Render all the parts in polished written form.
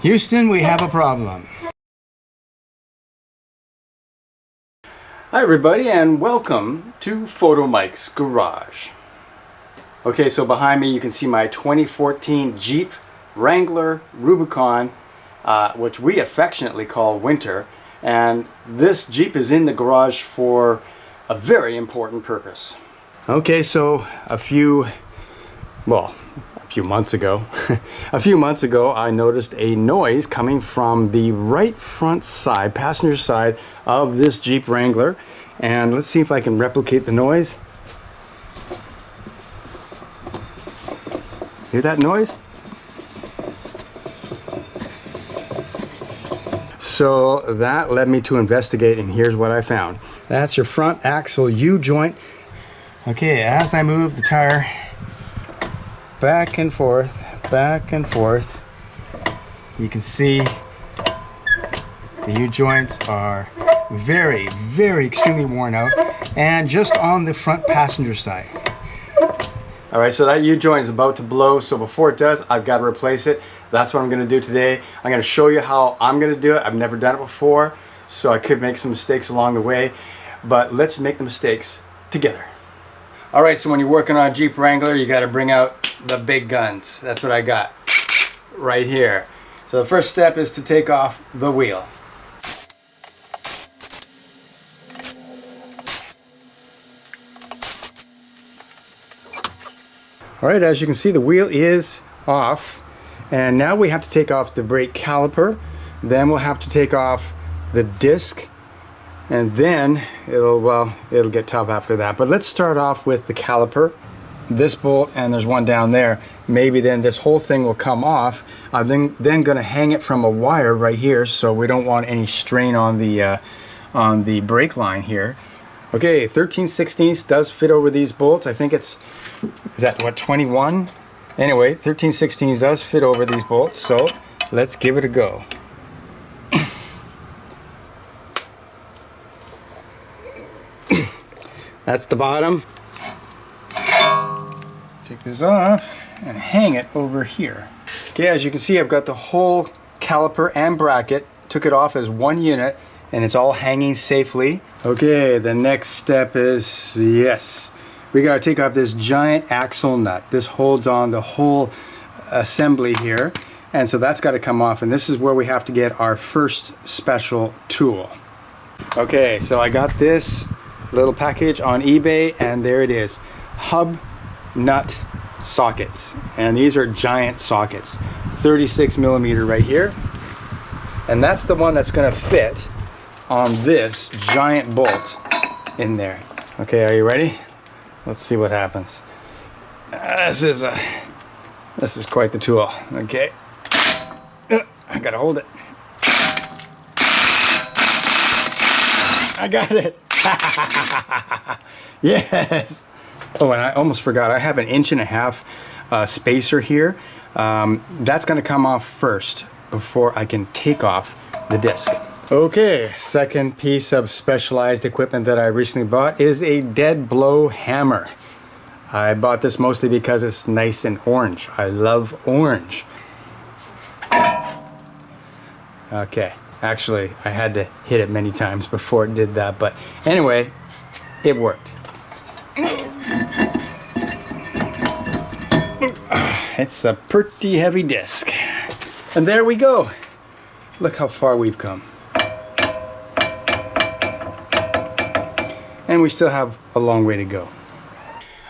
Houston, we have a problem. Hi everybody, and welcome to Photomikes Garage. Okay, so behind me you can see my 2014 Jeep Wrangler Rubicon, which we affectionately call Winter. And this Jeep is in the garage for a very important purpose. Okay, so a few months ago, I noticed a noise coming from the right front side, passenger side of this Jeep Wrangler. And let's see if I can replicate the noise. Hear that noise? So that led me to investigate, and here's what I found. That's your front axle U-joint. Okay, as I move the tire back and forth, you can see the U-joints are very, very extremely worn out, and just on the front passenger side. All right, so that U-joint is about to blow, so before it does, I've got to replace it. That's what I'm going to do today. I'm going to show you how I'm going to do it. I've never done it before, so I could make some mistakes along the way, but let's make the mistakes together. All right, so when you're working on a Jeep Wrangler, you got to bring out the big guns. That's what I got right here. So the first step is to take off the wheel. All right, as you can see, the wheel is off, and now we have to take off the brake caliper. Then we'll have to take off the disc, and then it'll get tough after that. But let's start off with the caliper. This bolt, and there's one down there. Maybe then this whole thing will come off. I'm then going to hang it from a wire right here, so we don't want any strain on the brake line here. Okay, 13/16 does fit over these bolts. I think is that what, 21? Anyway, 13/16 does fit over these bolts, so let's give it a go. That's the bottom. Take this off and hang it over here. Okay, as you can see, I've got the whole caliper and bracket. Took it off as one unit, and it's all hanging safely. Okay, the next step is, yes, we gotta take off this giant axle nut. This holds on the whole assembly here, and so that's got to come off, and this is where we have to get our first special tool. Okay, so I got this little package on eBay, and there it is. Hub nut sockets, and these are giant sockets, 36 millimeter right here, and that's the one that's going to fit on this giant bolt in there. Okay, are you ready? Let's see what happens. This is quite the tool. Okay, I gotta hold it. I got it. Yes. Oh, and I almost forgot, I have an 1.5 inch spacer here. That's going to come off first before I can take off the disc. Okay, second piece of specialized equipment that I recently bought is a dead blow hammer. I bought this mostly because it's nice and orange. I love orange. Okay, actually I had to hit it many times before it did that, but anyway, it worked. It's a pretty heavy disc. And there we go. Look how far we've come. And we still have a long way to go.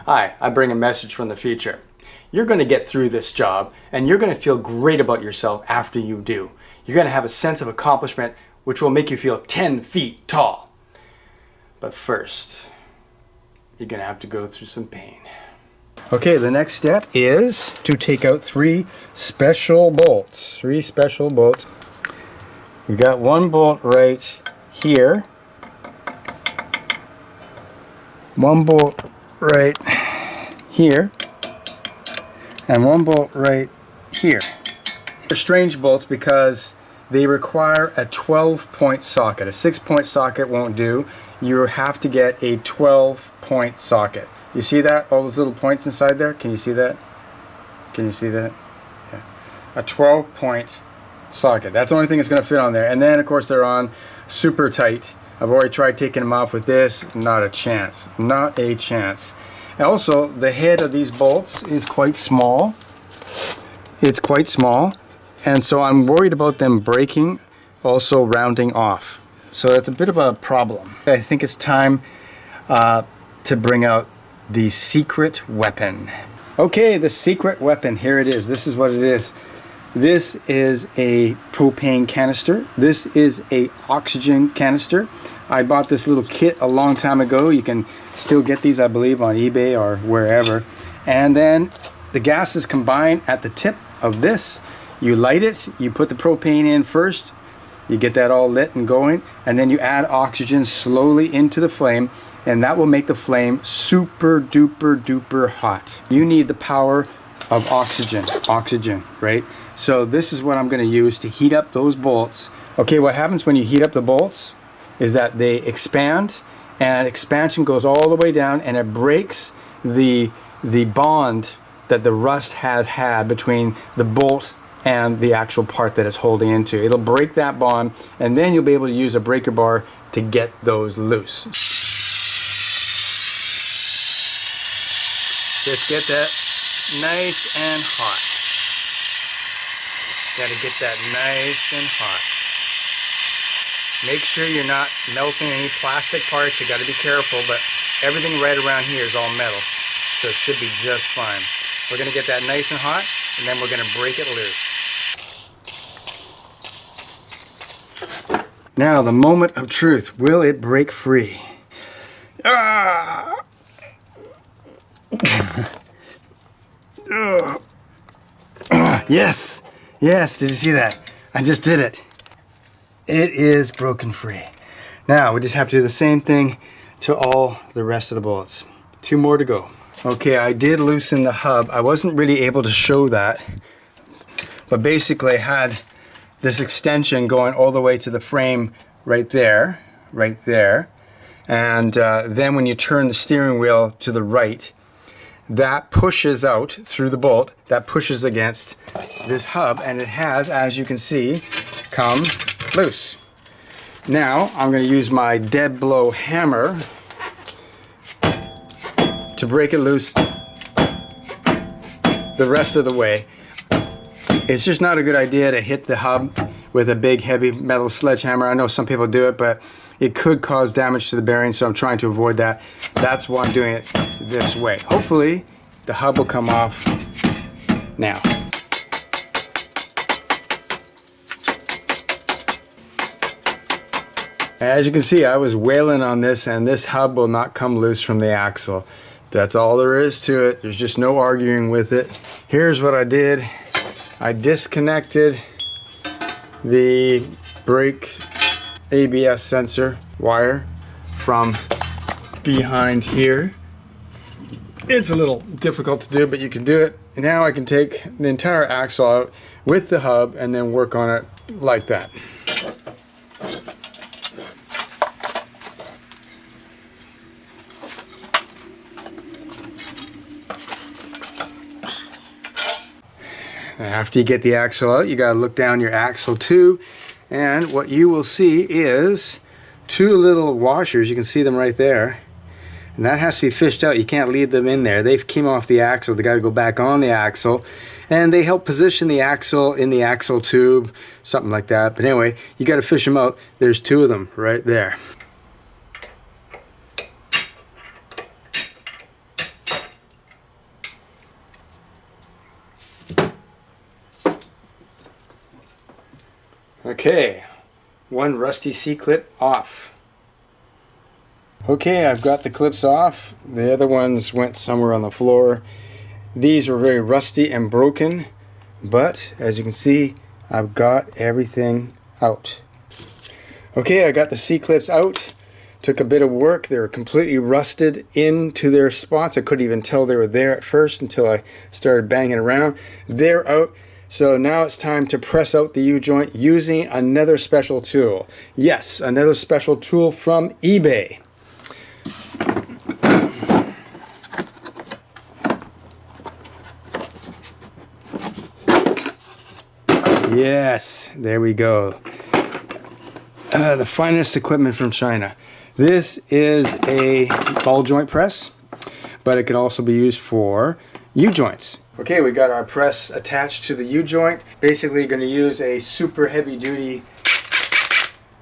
Hi, I bring a message from the future. You're going to get through this job, and you're going to feel great about yourself after you do. You're going to have a sense of accomplishment which will make you feel 10 feet tall. But first, you're going to have to go through some pain. Okay, the next step is to take out 3 special bolts. 3 special bolts. We got one bolt right here. One bolt right here. And one bolt right here. They're strange bolts because they require a 12-point socket. A 6-point socket won't do. You have to get a 12-point socket. You see that? All those little points inside there? Can you see that? Can you see that? Yeah. A 12-point socket. That's the only thing that's going to fit on there. And then, of course, they're on super tight. I've already tried taking them off with this. Not a chance. Not a chance. And also, the head of these bolts is quite small. It's quite small. And so I'm worried about them breaking, also rounding off. So that's a bit of a problem. I think it's time to bring out the secret weapon. Okay, the secret weapon. Here it is. This is what it is. This is a propane canister. This is a oxygen canister. I bought this little kit a long time ago. You can still get these, I believe, on eBay or wherever. And then the gases combine at the tip of this. You light it, you put the propane in first, you get that all lit and going, and then you add oxygen slowly into the flame, and that will make the flame super duper duper hot. You need the power of oxygen, right? So this is what I'm going to use to heat up those bolts. Okay, what happens when you heat up the bolts is that they expand, and expansion goes all the way down, and it breaks the bond that the rust has had between the bolt and the actual part that it's holding into. It'll break that bond, and then you'll be able to use a breaker bar to get those loose. Just get that nice and hot. Gotta get that nice and hot. Make sure you're not melting any plastic parts. You gotta be careful, but everything right around here is all metal, so it should be just fine. We're gonna get that nice and hot, and then we're gonna break it loose. Now, the moment of truth. Will it break free? Ah! Yes! Yes, did you see that? I just did it. It is broken free. Now, we just have to do the same thing to all the rest of the bolts. 2 more to go. Okay, I did loosen the hub. I wasn't really able to show that, but basically I had this extension going all the way to the frame right there, and then when you turn the steering wheel to the right, that pushes out through the bolt, that pushes against this hub, and it has, as you can see, come loose. Now I'm going to use my dead blow hammer to break it loose the rest of the way. It's just not a good idea to hit the hub with a big heavy metal sledgehammer. I know some people do it, but it could cause damage to the bearing, so I'm trying to avoid that. That's why I'm doing it this way. Hopefully the hub will come off now. As you can see, I was wailing on this, and this hub will not come loose from the axle. That's all there is to it. There's just no arguing with it. Here's what I did. I disconnected the brake ABS sensor wire from behind here. It's a little difficult to do, but you can do it. Now I can take the entire axle out with the hub and then work on it like that. After you get the axle out, you got to look down your axle tube, and what you will see is 2 little washers. You can see them right there, and that has to be fished out. You can't leave them in there. They came off the axle. They got to go back on the axle, and they help position the axle in the axle tube, something like that. But anyway, you got to fish them out. There's 2 of them right there. Okay, 1 rusty C-clip off. Okay, I've got the clips off. The other ones went somewhere on the floor. These were very rusty and broken, but as you can see, I've got everything out. Okay, I got the C-clips out. Took a bit of work. They were completely rusted into their spots. I couldn't even tell they were there at first until I started banging around. They're out. So now it's time to press out the U-joint using another special tool. Yes, another special tool from eBay. Yes, there we go. The finest equipment from China. This is a ball joint press, but it can also be used for U-joints. Okay, we got our press attached to the U-joint. Basically going to use a super heavy duty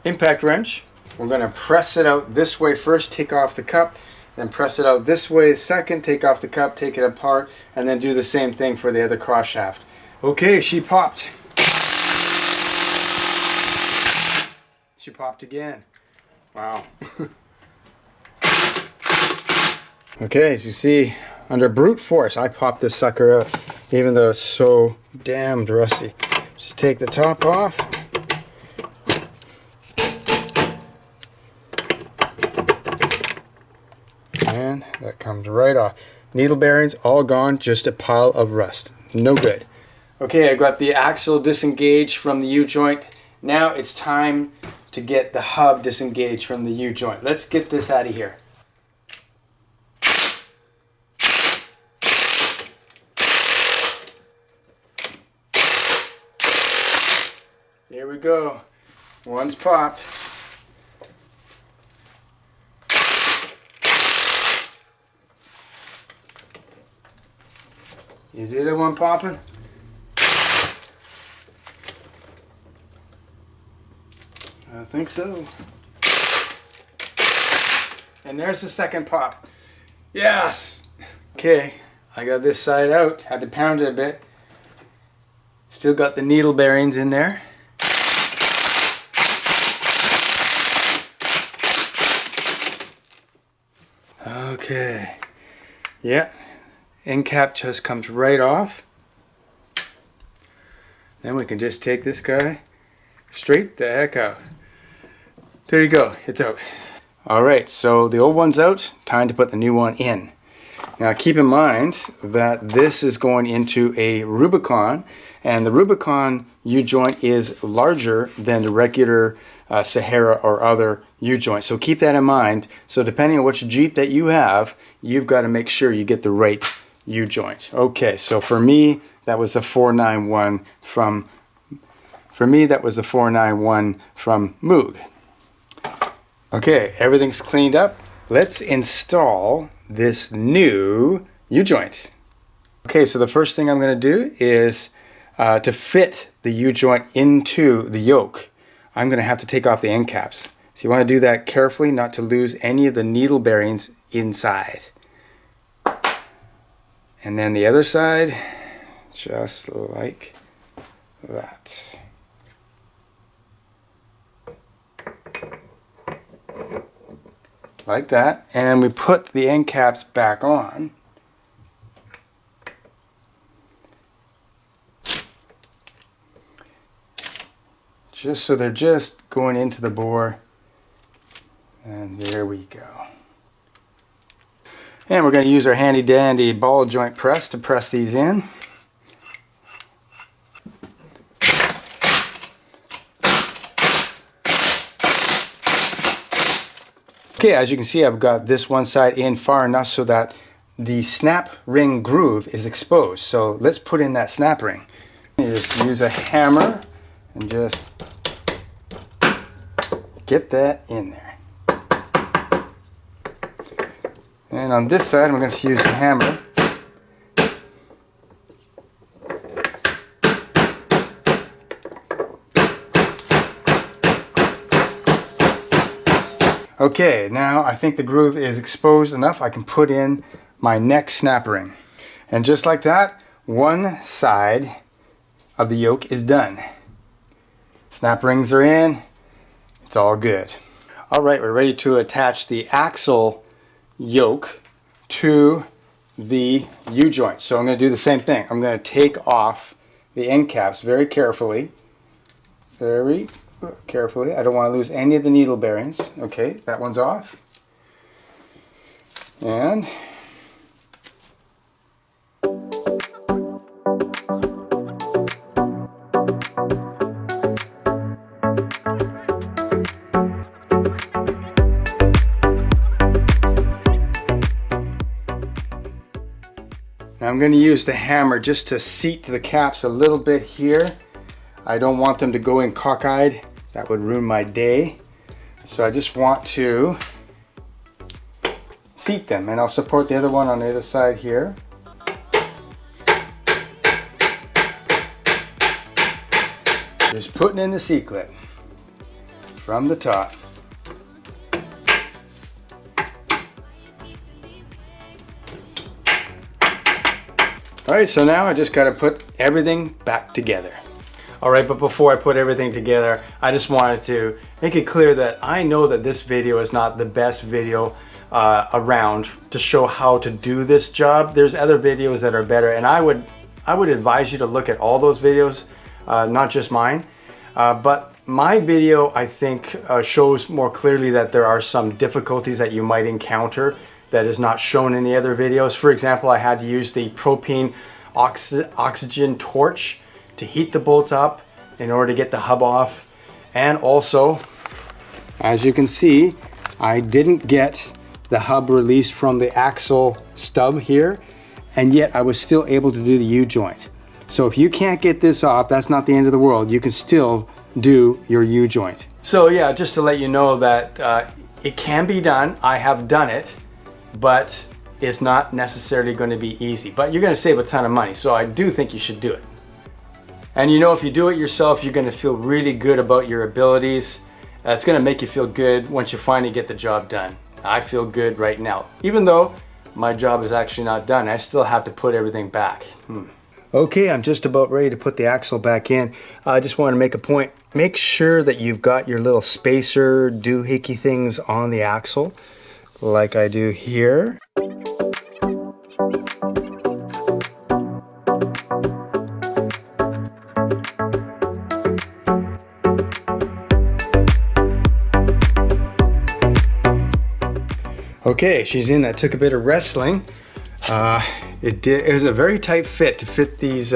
impact wrench. We're going to press it out this way first, take off the cup, then press it out this way second, take off the cup, take it apart, and then do the same thing for the other cross shaft. Okay, she popped. She popped again. Wow. Okay, as you see, under brute force, I popped this sucker out, even though it's so damned rusty. Just take the top off. And that comes right off. Needle bearings all gone, just a pile of rust. No good. Okay, I got the axle disengaged from the U-joint. Now it's time to get the hub disengaged from the U-joint. Let's get this out of here. There we go. One's popped. Is the other one popping? I think so. And there's the second pop. Yes! Okay, I got this side out. Had to pound it a bit. Still got the needle bearings in there. Okay. Yeah. End cap just comes right off. Then we can just take this guy straight the heck out. There you go, it's out. Alright, so the old one's out, time to put the new one in. Now keep in mind that this is going into a Rubicon, and the Rubicon U-joint is larger than the regular Sahara or other U-joint. So keep that in mind. So depending on which Jeep that you have, you've got to make sure you get the right U-joint. Okay, so for me, that was the 491 from Moog. Okay, everything's cleaned up. Let's install this new U-joint. Okay, so the first thing I'm going to do is to fit the U-joint into the yoke, I'm going to have to take off the end caps. So you want to do that carefully, not to lose any of the needle bearings inside. And then the other side, just like that. Like that. And we put the end caps back on. Just so they're just going into the bore. And there we go. And we're going to use our handy dandy ball joint press to press these in. Okay, as you can see, I've got this one side in far enough so that the snap ring groove is exposed. So let's put in that snap ring. You just use a hammer and just get that in there. And on this side, I'm going to use the hammer. Okay, now I think the groove is exposed enough. I can put in my next snap ring. And just like that, one side of the yoke is done. Snap rings are in. It's all good. All right, we're ready to attach the axle yoke to the U-joint. So I'm going to do the same thing. I'm going to take off the end caps very carefully. Very carefully. I don't want to lose any of the needle bearings. Okay, that one's off. And now I'm going to use the hammer just to seat the caps a little bit here I don't want them to go in cockeyed. That would ruin my day. So I just want to seat them, and I'll support the other one on the other side here. Just putting in the C-clip from the top. All right, so now I just got to put everything back together. All right, but before I put everything together, I just wanted to make it clear that I know that this video is not the best video around to show how to do this job. There's other videos that are better, and I would advise you to look at all those videos, not just mine. But my video, I think, shows more clearly that there are some difficulties that you might encounter that is not shown in the other videos. For example, I had to use the propane oxygen torch to heat the bolts up in order to get the hub off. And also, as you can see, I didn't get the hub released from the axle stub here, and yet I was still able to do the U-joint. So if you can't get this off, that's not the end of the world. You can still do your U-joint. So yeah, just to let you know that it can be done. I have done it, but it's not necessarily going to be easy. But you're going to save a ton of money, so I do think you should do it. And you know, if you do it yourself, you're going to feel really good about your abilities. It's going to make you feel good once you finally get the job done. I feel good right now. Even though my job is actually not done, I still have to put everything back. Okay, I'm just about ready to put the axle back in. I just want to make a point. Make sure that you've got your little spacer doohickey things on the axle, like I do here. Okay, she's in. That took a bit of wrestling. It was a very tight fit to fit these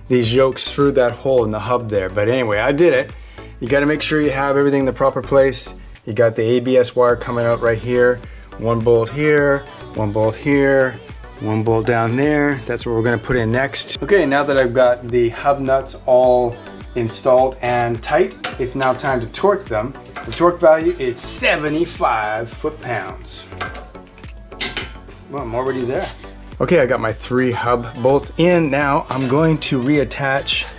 yokes through that hole in the hub there. But anyway, I did it. You got to make sure you have everything in the proper place. You got the ABS wire coming out right here. One bolt here, one bolt here, one bolt down there. That's what we're going to put in next. Okay, now that I've got the hub nuts all installed and tight, it's now time to torque them. The torque value is 75 foot-pounds. Well, I'm already there. Okay, I got my 3 hub bolts in. Now I'm going to reattach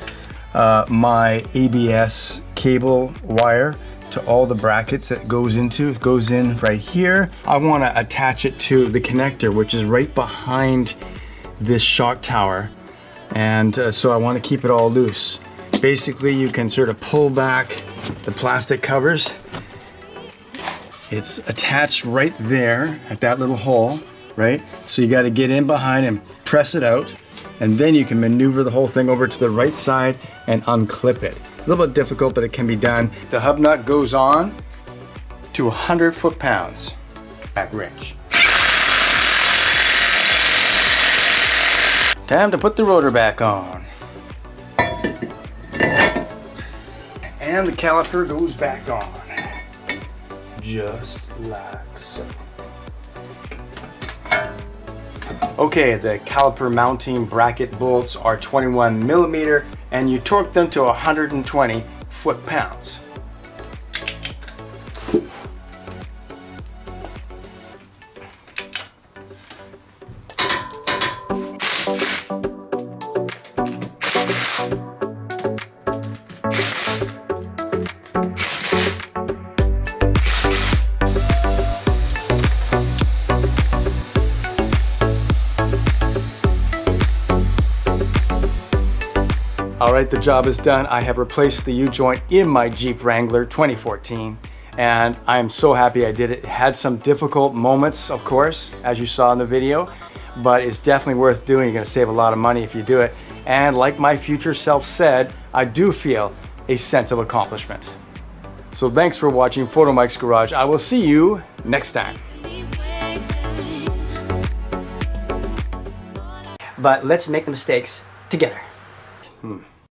my ABS cable wire to all the brackets that it goes into. It goes in right here. I want to attach it to the connector, which is right behind this shock tower. And so I want to keep it all loose. Basically, you can sort of pull back the plastic covers. It's attached right there at that little hole, right? So you got to get in behind and press it out, and then you can maneuver the whole thing over to the right side and unclip it. A little bit difficult, but it can be done. The hub nut goes on to 100 foot-pounds. Back wrench. Time to put the rotor back on. And the caliper goes back on. Just like so. Okay, the caliper mounting bracket bolts are 21 millimeter, and you torque them to 120 foot-pounds. Alright, the job is done. I have replaced the U-joint in my Jeep Wrangler 2014, and I am so happy I did it. It had some difficult moments, of course, as you saw in the video, but it's definitely worth doing. You're going to save a lot of money if you do it. And like my future self said, I do feel a sense of accomplishment. So thanks for watching Photomikes Garage. I will see you next time. But let's make the mistakes together.